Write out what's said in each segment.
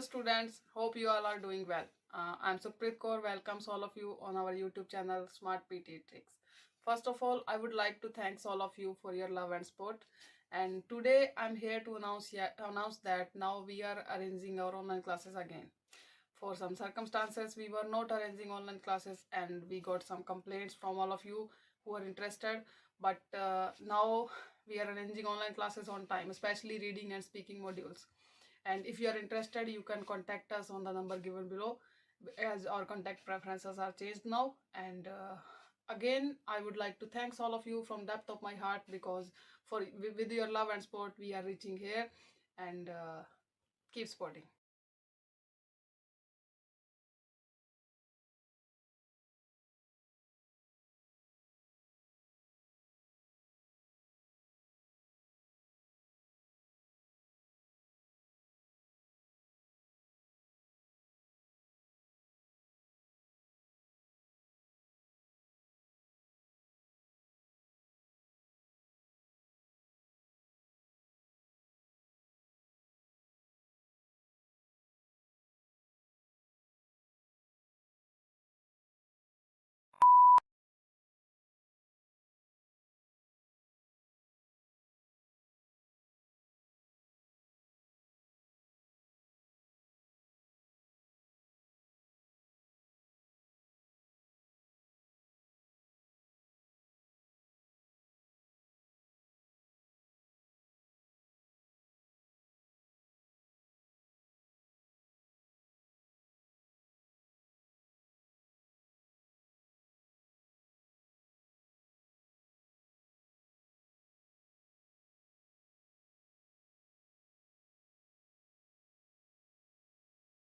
students. Hope you all are doing well. I'm Supreet Kaur. Welcomes all of you on our YouTube channel Smart PT Tricks. First of all, I would like to thanks all of you for your love and support. And today I'm here to announce that now we are arranging our online classes again. For some circumstances, we were not arranging online classes, and we got some complaints from all of you who are interested. But now we are arranging online classes on time, especially reading and speaking modules. And if you are interested, you can contact us on the number given below, as our contact preferences are changed now. And again, I would like to thanks all of you from depth of my heart, because with your love and support we are reaching here. And keep supporting.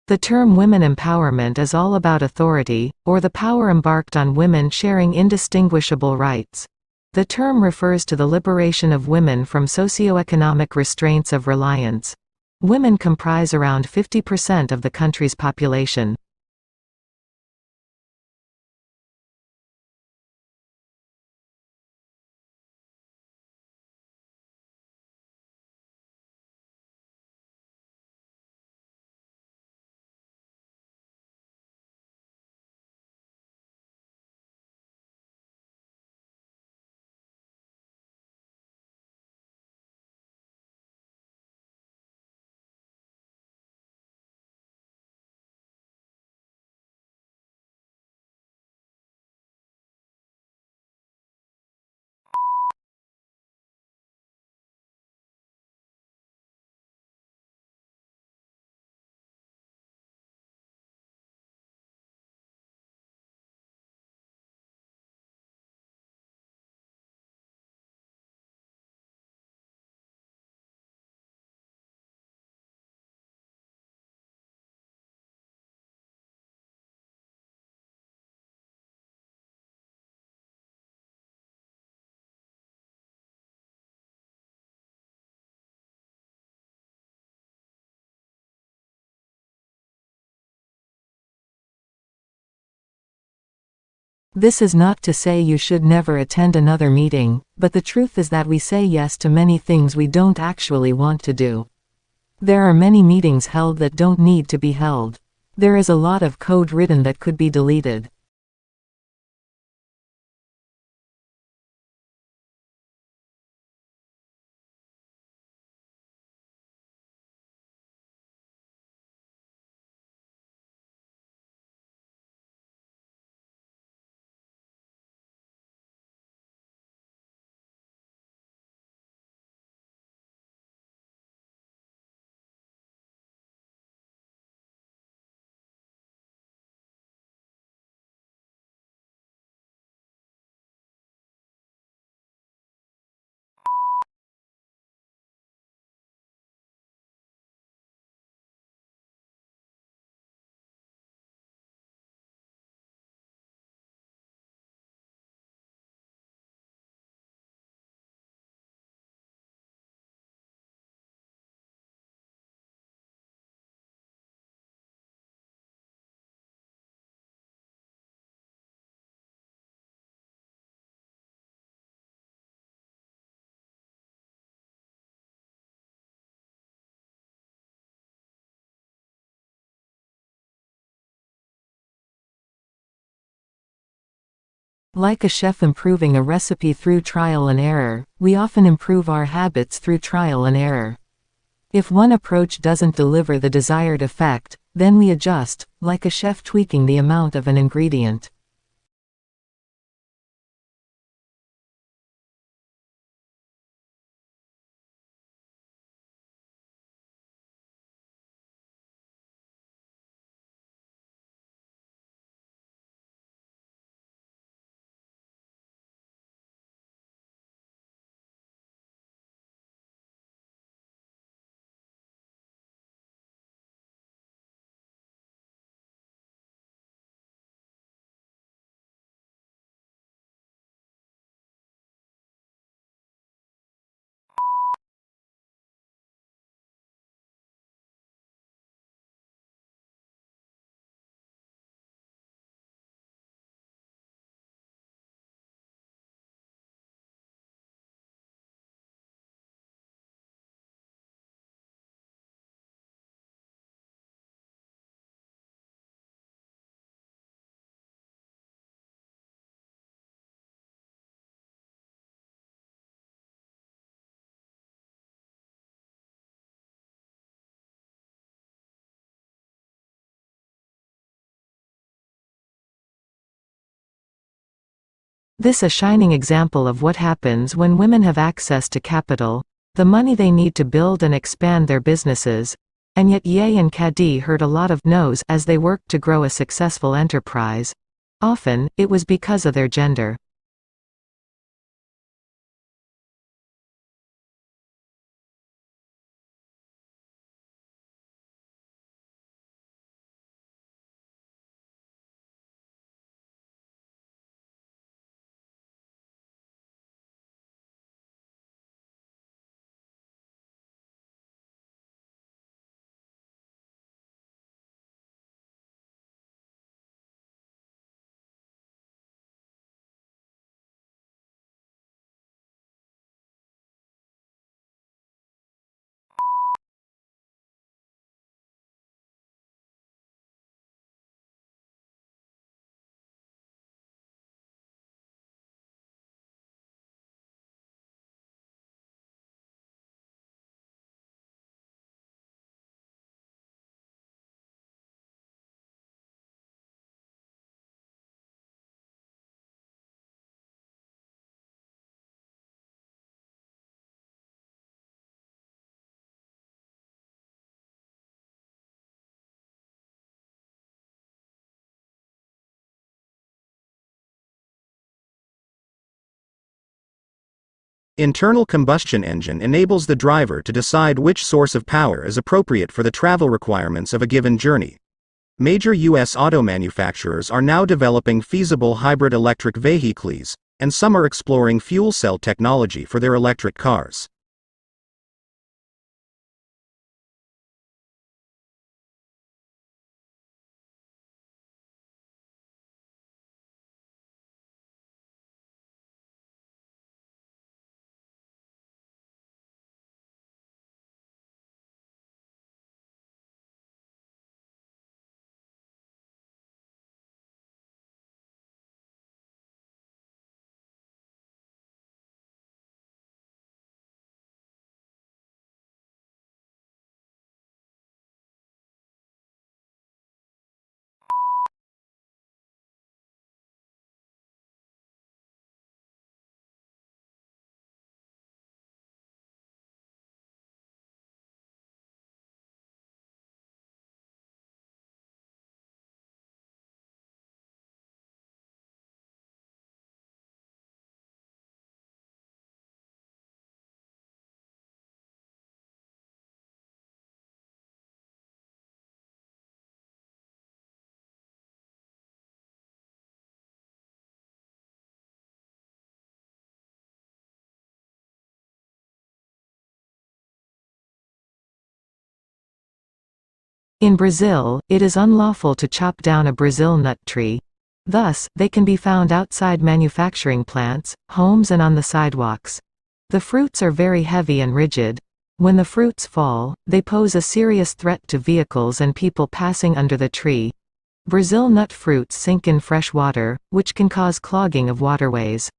The term women empowerment is all about authority, or the power embarked on women sharing indistinguishable rights. The term refers to the liberation of women from socioeconomic restraints of reliance. Women comprise around 50% of the country's population. This is not to say you should never attend another meeting, but the truth is that we say yes to many things we don't actually want to do. There are many meetings held that don't need to be held. There is a lot of code written that could be deleted. Like a chef improving a recipe through trial and error, we often improve our habits through trial and error. If one approach doesn't deliver the desired effect, then we adjust, like a chef tweaking the amount of an ingredient. This a shining example of what happens when women have access to capital, the money they need to build and expand their businesses, and yet Ye and Kadi heard a lot of no's as they worked to grow a successful enterprise. Often, it was because of their gender. Internal combustion engine enables the driver to decide which source of power is appropriate for the travel requirements of a given journey. Major U.S. auto manufacturers are now developing feasible hybrid electric vehicles, and some are exploring fuel cell technology for their electric cars. In Brazil, it is unlawful to chop down a Brazil nut tree. Thus, they can be found outside manufacturing plants, homes and on the sidewalks. The fruits are very heavy and rigid. When the fruits fall, they pose a serious threat to vehicles and people passing under the tree. Brazil nut fruits sink in fresh water, which can cause clogging of waterways.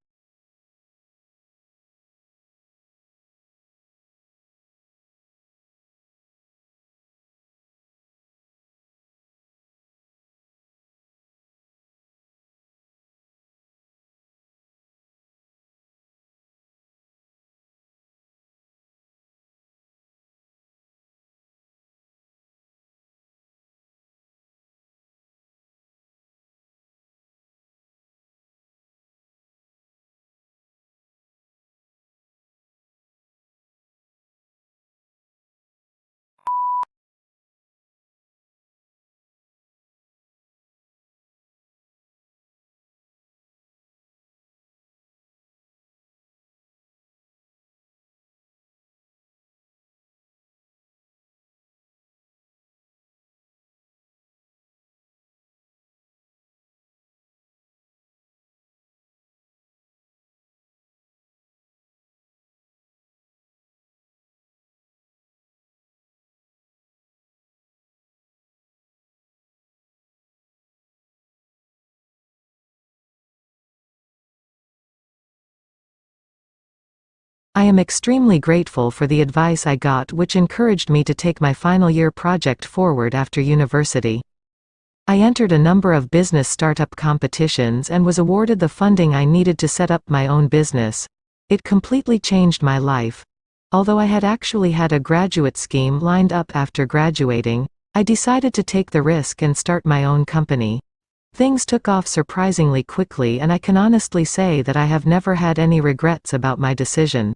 I am extremely grateful for the advice I got, which encouraged me to take my final year project forward after university. I entered a number of business startup competitions and was awarded the funding I needed to set up my own business. It completely changed my life. Although I had actually had a graduate scheme lined up after graduating, I decided to take the risk and start my own company. Things took off surprisingly quickly, and I can honestly say that I have never had any regrets about my decision.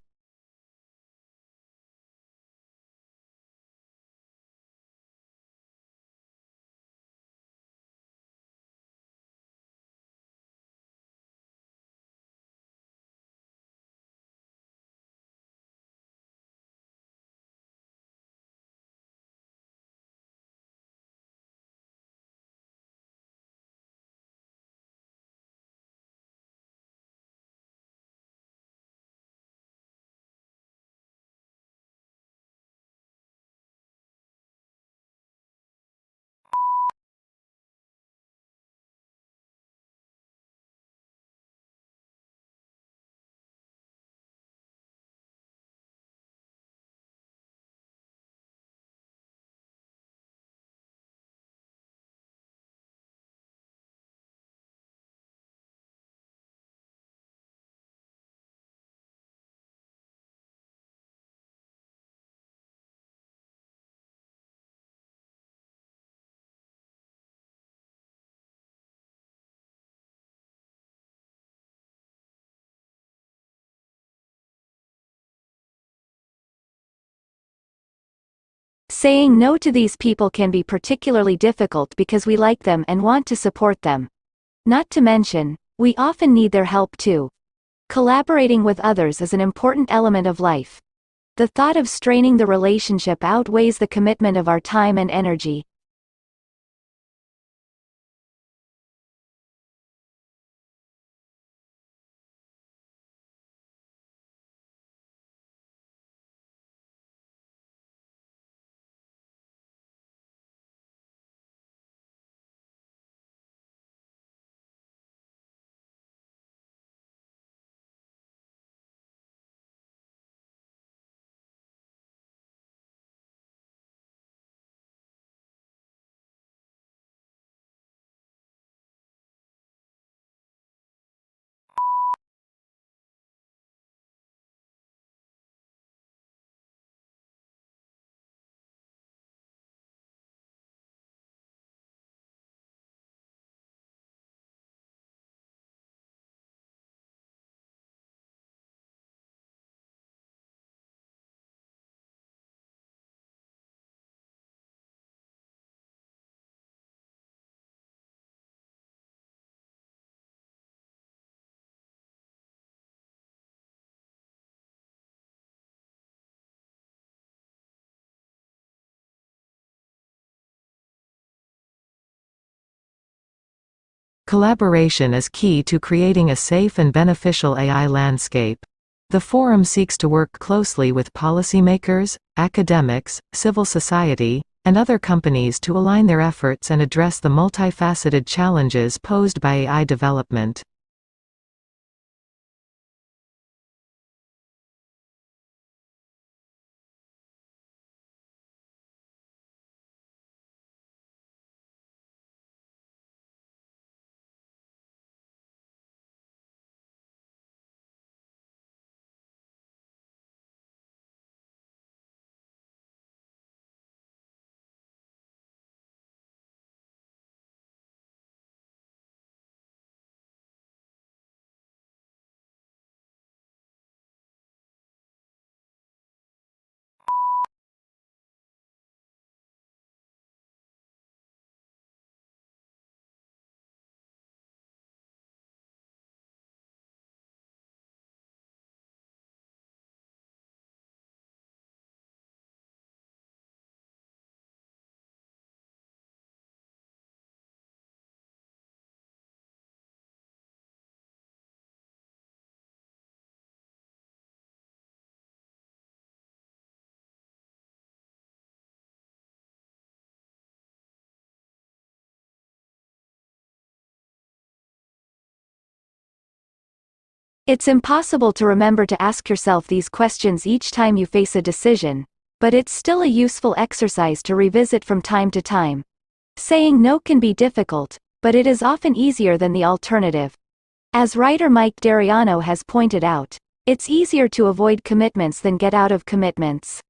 Saying no to these people can be particularly difficult because we like them and want to support them. Not to mention, we often need their help too. Collaborating with others is an important element of life. The thought of straining the relationship outweighs the commitment of our time and energy. Collaboration is key to creating a safe and beneficial AI landscape. The forum seeks to work closely with policymakers, academics, civil society, and other companies to align their efforts and address the multifaceted challenges posed by AI development. It's impossible to remember to ask yourself these questions each time you face a decision, but it's still a useful exercise to revisit from time to time. Saying no can be difficult, but it is often easier than the alternative. As writer Mike Dariano has pointed out, it's easier to avoid commitments than get out of commitments.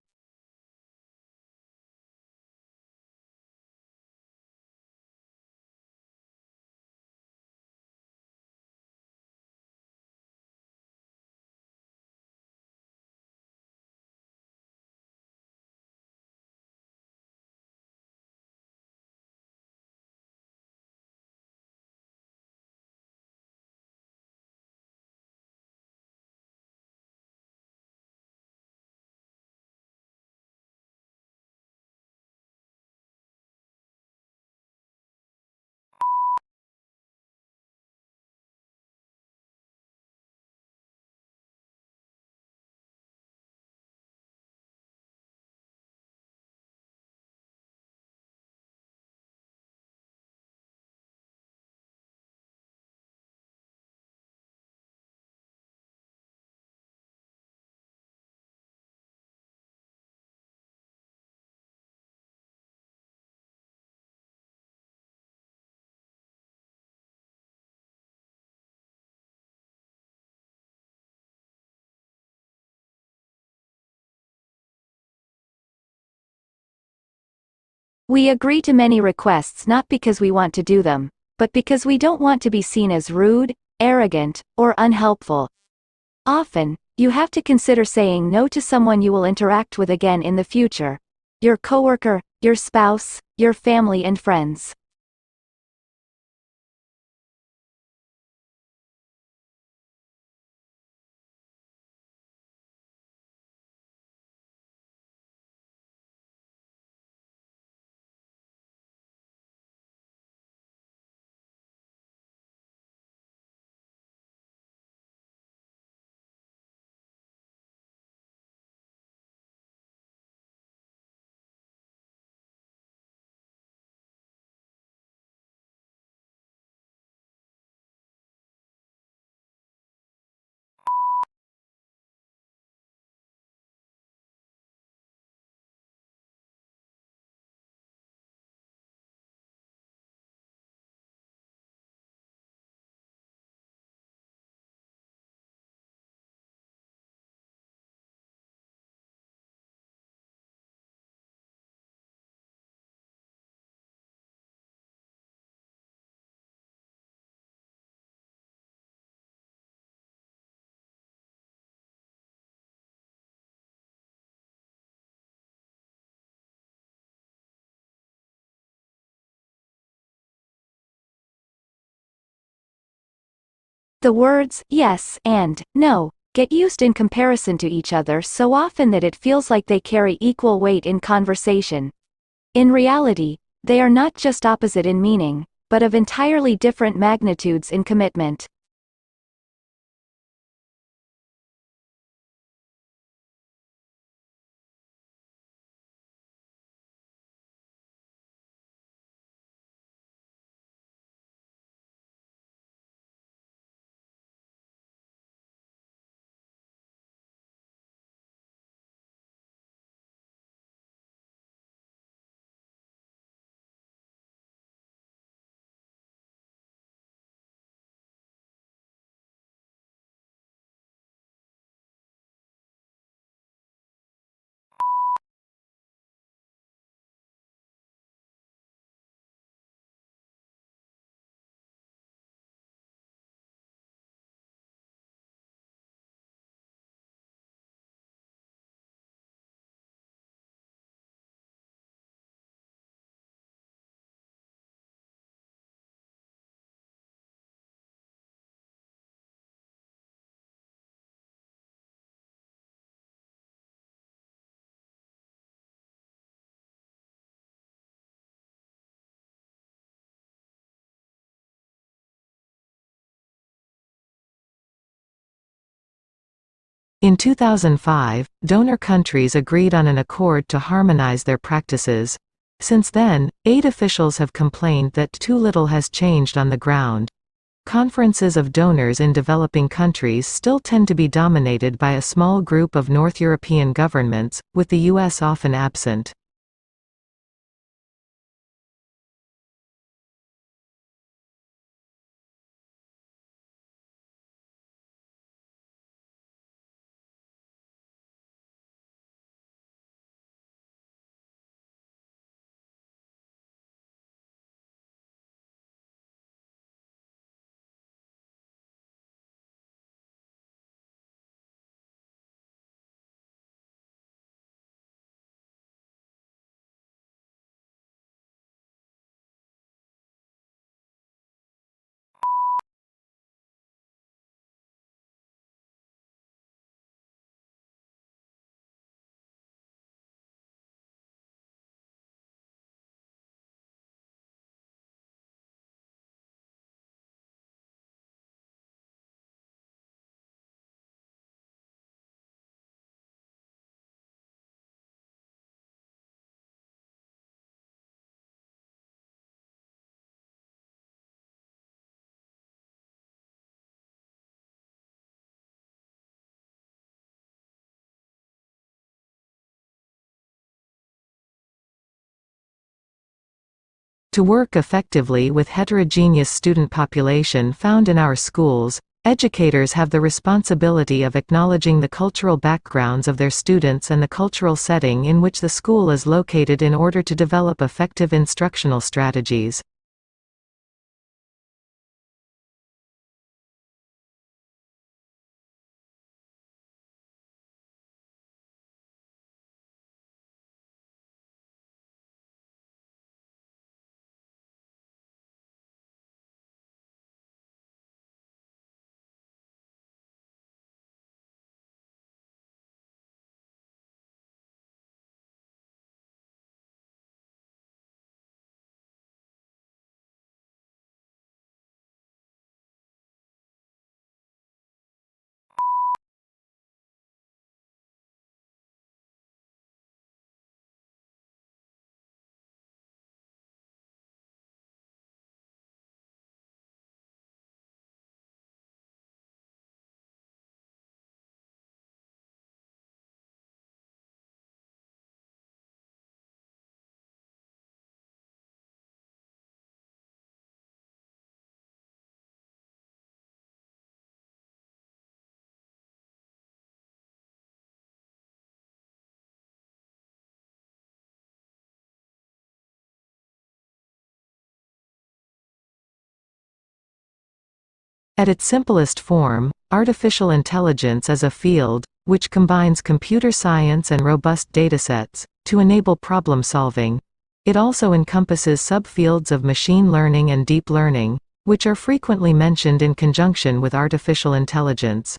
We agree to many requests not because we want to do them, but because we don't want to be seen as rude, arrogant, or unhelpful. Often, you have to consider saying no to someone you will interact with again in the future. Your coworker, your spouse, your family and friends. The words yes and no get used in comparison to each other so often that it feels like they carry equal weight in conversation. In reality, they are not just opposite in meaning, but of entirely different magnitudes in commitment. In 2005, donor countries agreed on an accord to harmonize their practices. Since then, aid officials have complained that too little has changed on the ground. Conferences of donors in developing countries still tend to be dominated by a small group of North European governments, with the US often absent. To work effectively with heterogeneous student population found in our schools, educators have the responsibility of acknowledging the cultural backgrounds of their students and the cultural setting in which the school is located in order to develop effective instructional strategies. At its simplest form, artificial intelligence is a field which combines computer science and robust datasets to enable problem solving. It also encompasses subfields of machine learning and deep learning, which are frequently mentioned in conjunction with artificial intelligence.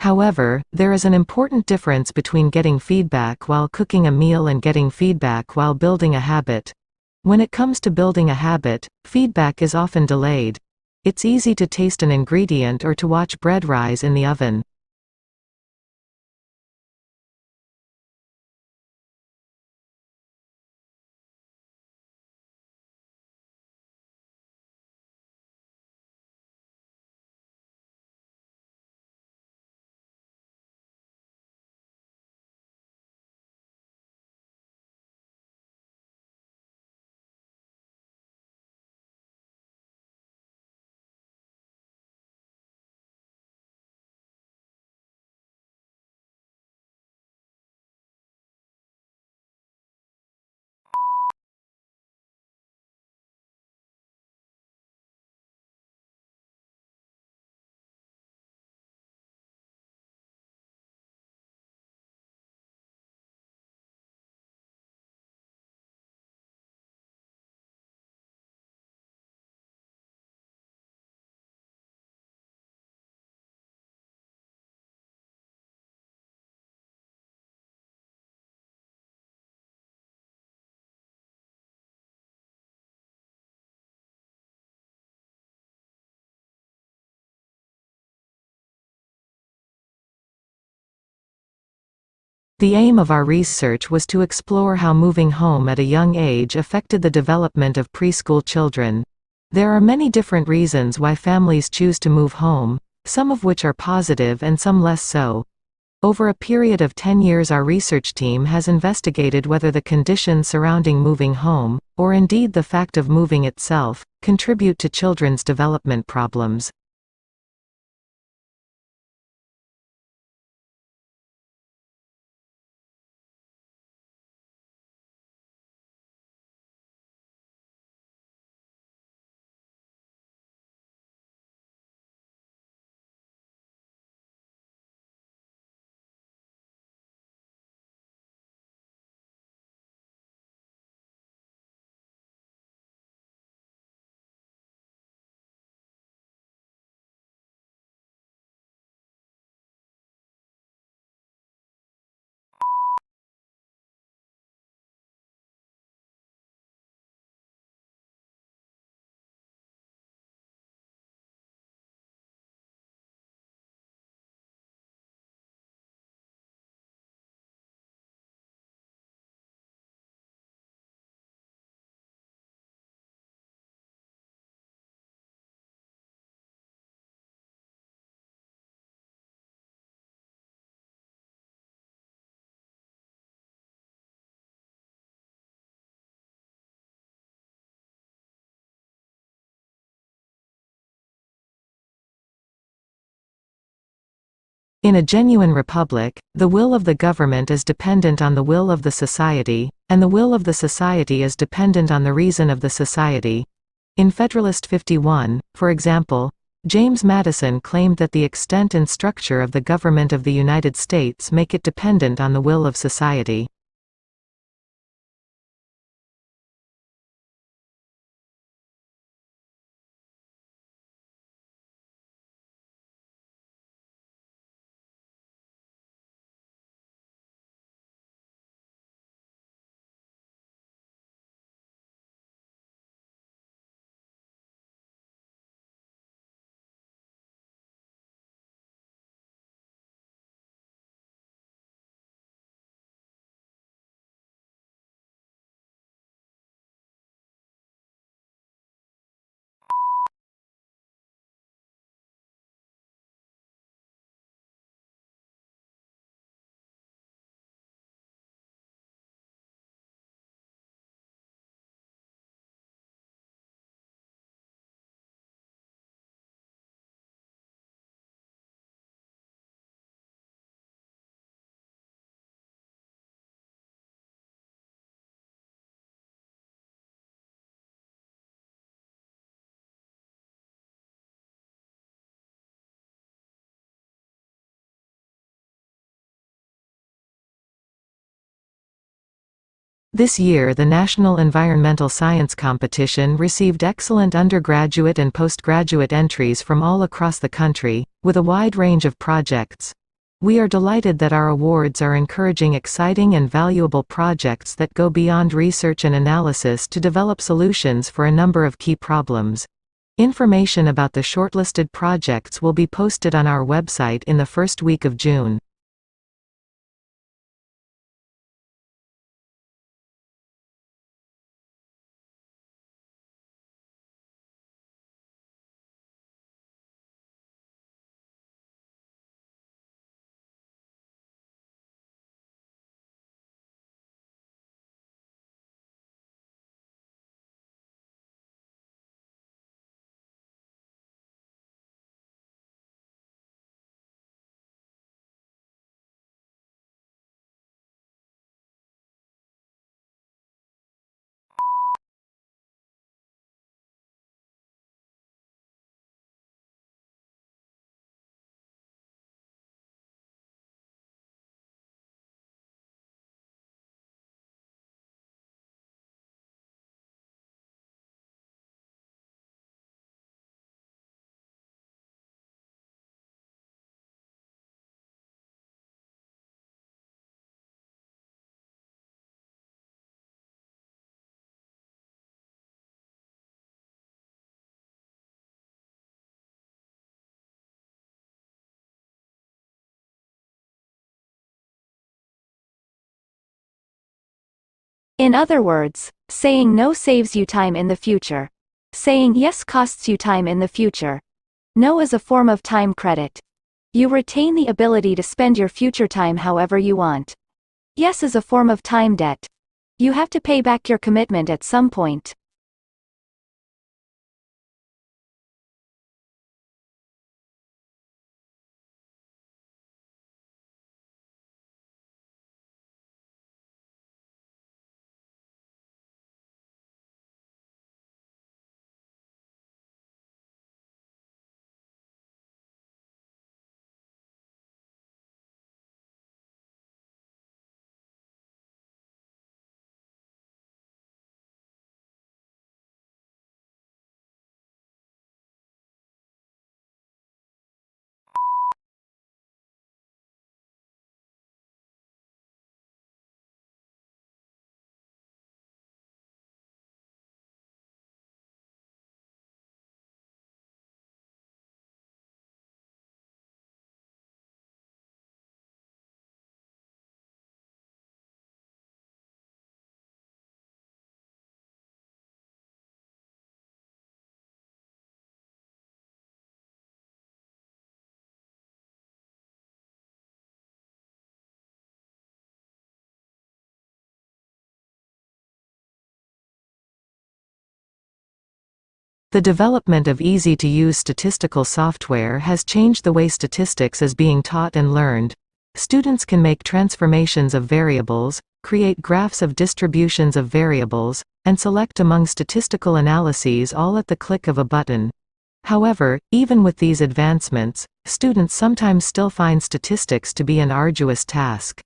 However, there is an important difference between getting feedback while cooking a meal and getting feedback while building a habit. When it comes to building a habit, feedback is often delayed. It's easy to taste an ingredient or to watch bread rise in the oven. The aim of our research was to explore how moving home at a young age affected the development of preschool children. There are many different reasons why families choose to move home, some of which are positive and some less so. Over a period of 10 years, our research team has investigated whether the conditions surrounding moving home, or indeed the fact of moving itself, contribute to children's development problems. In a genuine republic, the will of the government is dependent on the will of the society, and the will of the society is dependent on the reason of the society. In Federalist 51, for example, James Madison claimed that the extent and structure of the government of the United States make it dependent on the will of society. This year, the National Environmental Science Competition received excellent undergraduate and postgraduate entries from all across the country, with a wide range of projects. We are delighted that our awards are encouraging exciting and valuable projects that go beyond research and analysis to develop solutions for a number of key problems. Information about the shortlisted projects will be posted on our website in the first week of June. In other words, saying no saves you time in the future. Saying yes costs you time in the future. No is a form of time credit. You retain the ability to spend your future time however you want. Yes is a form of time debt. You have to pay back your commitment at some point. The development of easy-to-use statistical software has changed the way statistics is being taught and learned. Students can make transformations of variables, create graphs of distributions of variables, and select among statistical analyses all at the click of a button. However, even with these advancements, students sometimes still find statistics to be an arduous task.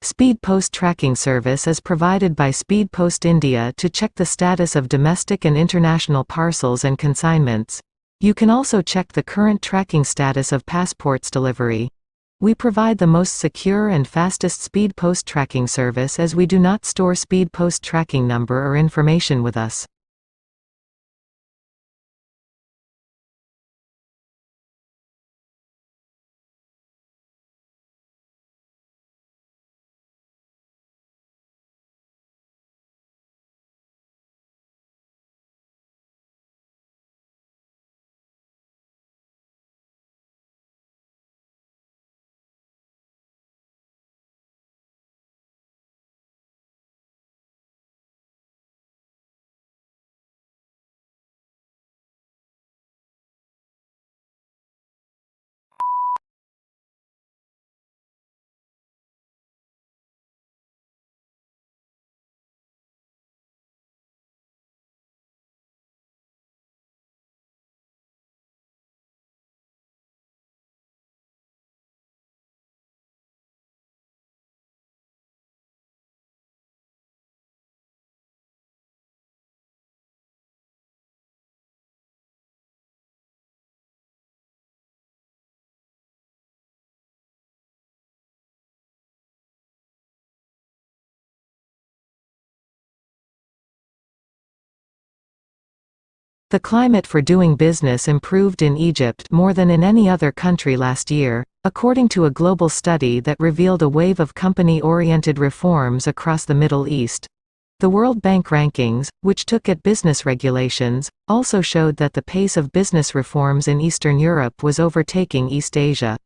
Speed Post Tracking Service is provided by Speed Post India to check the status of domestic and international parcels and consignments. You can also check the current tracking status of passports delivery. We provide the most secure and fastest speed post tracking service as we do not store speed post tracking number or information with us. The climate for doing business improved in Egypt more than in any other country last year, according to a global study that revealed a wave of company-oriented reforms across the Middle East. The World Bank rankings, which took at business regulations, also showed that the pace of business reforms in Eastern Europe was overtaking East Asia.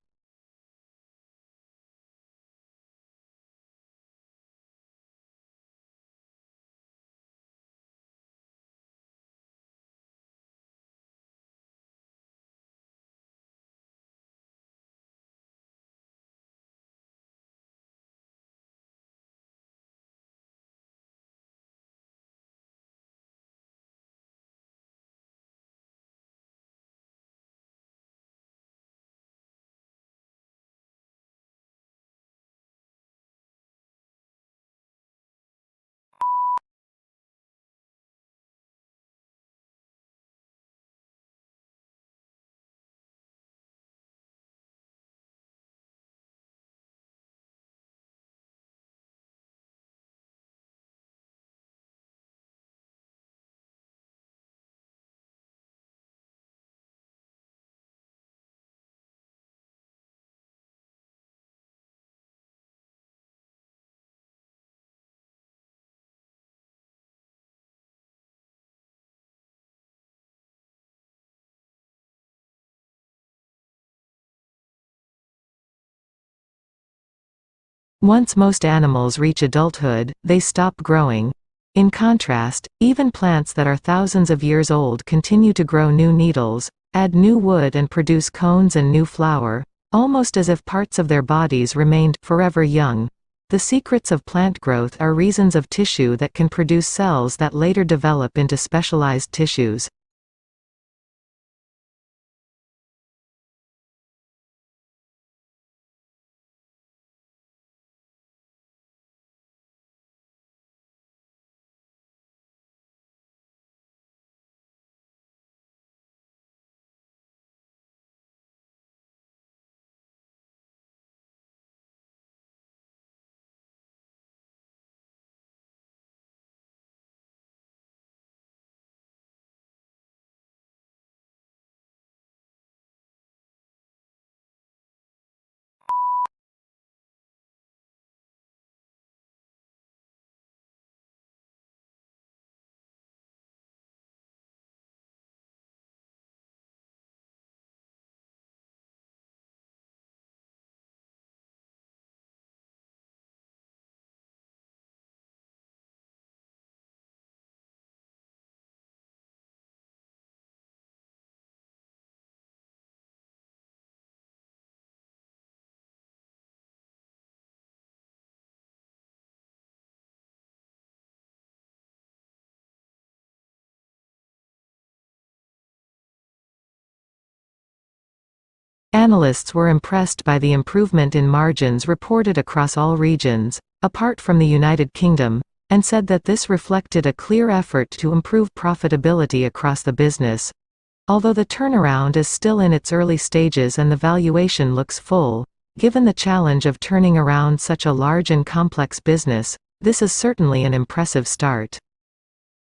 Once most animals reach adulthood, they stop growing. In contrast, even plants that are thousands of years old continue to grow new needles, add new wood and produce cones and new flower, almost as if parts of their bodies remained forever young. The secrets of plant growth are reasons of tissue that can produce cells that later develop into specialized tissues. Analysts were impressed by the improvement in margins reported across all regions, apart from the United Kingdom, and said that this reflected a clear effort to improve profitability across the business. Although the turnaround is still in its early stages and the valuation looks full, Given the challenge of turning around such a large and complex business, this is certainly an impressive start.